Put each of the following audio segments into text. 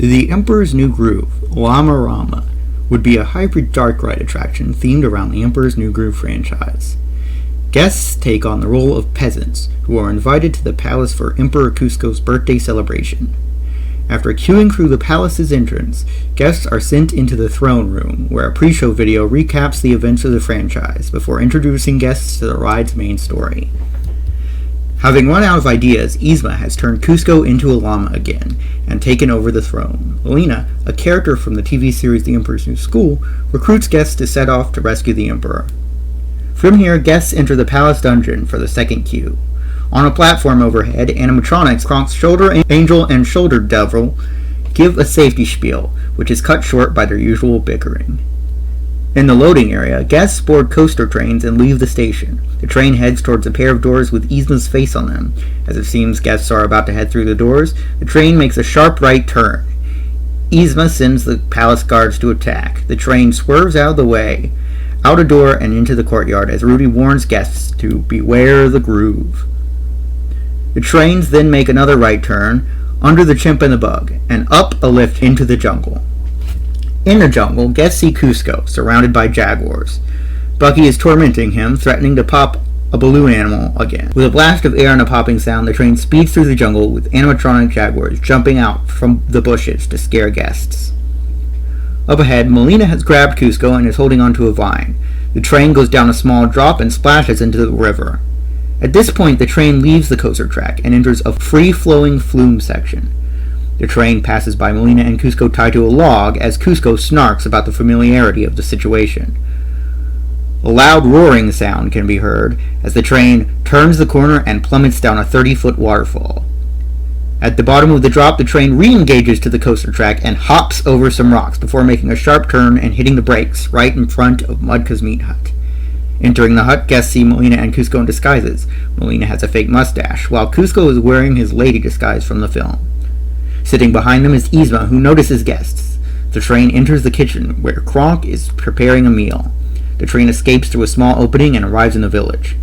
The Emperor's New Groove, Llama Rama, would be a hybrid dark ride attraction themed around the Emperor's New Groove franchise. Guests take on the role of peasants who are invited to the palace for Emperor Cusco's birthday celebration. After queuing through the palace's entrance, guests are sent into the throne room, where a pre-show video recaps the events of the franchise before introducing guests to the ride's main story. Having run out of ideas, Yzma has turned Cusco into a llama again and taken over the throne. Melina, a character from the TV series The Emperor's New School, recruits guests to set off to rescue the Emperor. From here, guests enter the palace dungeon for the second queue. On a platform overhead, animatronics Kronk's Shoulder Angel and Shoulder Devil give a safety spiel, which is cut short by their usual bickering. In the loading area, guests board coaster trains and leave the station. The train heads towards a pair of doors with Yzma's face on them. As it seems guests are about to head through the doors, the train makes a sharp right turn. Yzma sends the palace guards to attack. The train swerves out of the way, out a door and into the courtyard as Rudy warns guests to beware the groove. The trains then make another right turn, under the chimp and the bug, and up a lift into the jungle. In the jungle, guests see Cusco, surrounded by jaguars. Bucky is tormenting him, threatening to pop a balloon animal again. With a blast of air and a popping sound, the train speeds through the jungle with animatronic jaguars jumping out from the bushes to scare guests. Up ahead, Melina has grabbed Cusco and is holding onto a vine. The train goes down a small drop and splashes into the river. At this point, the train leaves the coaster track and enters a free-flowing flume section. The train passes by Melina and Cusco tied to a log as Cusco snarks about the familiarity of the situation. A loud roaring sound can be heard as the train turns the corner and plummets down a 30-foot waterfall. At the bottom of the drop, the train re-engages to the coaster track and hops over some rocks before making a sharp turn and hitting the brakes right in front of Mudka's meat hut. Entering the hut, guests see Melina and Cusco in disguises. Melina has a fake mustache, while Cusco is wearing his lady disguise from the film. Sitting behind them is Yzma, who notices guests. The train enters the kitchen, where Kronk is preparing a meal. The train escapes through a small opening and arrives in the village.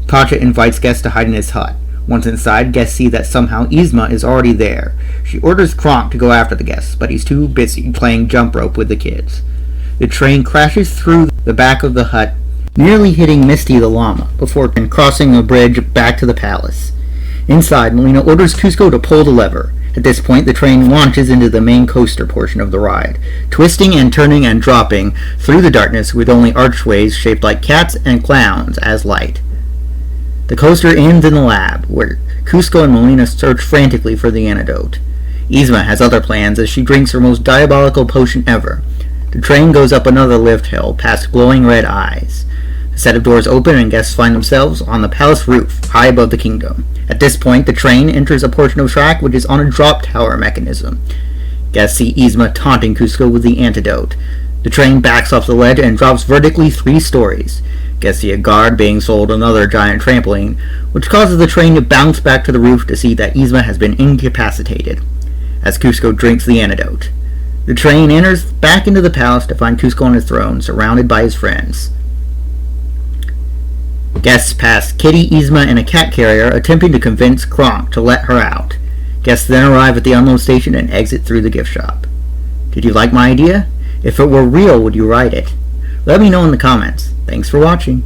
Katja invites guests to hide in his hut. Once inside, guests see that somehow Yzma is already there. She orders Kronk to go after the guests, but he's too busy playing jump rope with the kids. The train crashes through the back of the hut, nearly hitting Misty the llama, before crossing the bridge back to the palace. Inside, Melina orders Cusco to pull the lever. At this point, the train launches into the main coaster portion of the ride, twisting and turning and dropping through the darkness with only archways shaped like cats and clowns as light. The coaster ends in the lab, where Cusco and Melina search frantically for the antidote. Yzma has other plans as she drinks her most diabolical potion ever. The train goes up another lift hill, past glowing red eyes. A set of doors open and guests find themselves on the palace roof, high above the kingdom. At this point, the train enters a portion of track which is on a drop tower mechanism. Guests see Yzma taunting Cusco with the antidote. The train backs off the ledge and drops vertically 3 stories. Guests see a guard being sold another giant trampoline, which causes the train to bounce back to the roof to see that Yzma has been incapacitated, as Cusco drinks the antidote. The train enters back into the palace to find Cusco on his throne, surrounded by his friends. Guests pass Kitty, Yzma, and a cat carrier attempting to convince Kronk to let her out. Guests then arrive at the unload station and exit through the gift shop. Did you like my idea? If it were real, would you ride it? Let me know in the comments. Thanks for watching.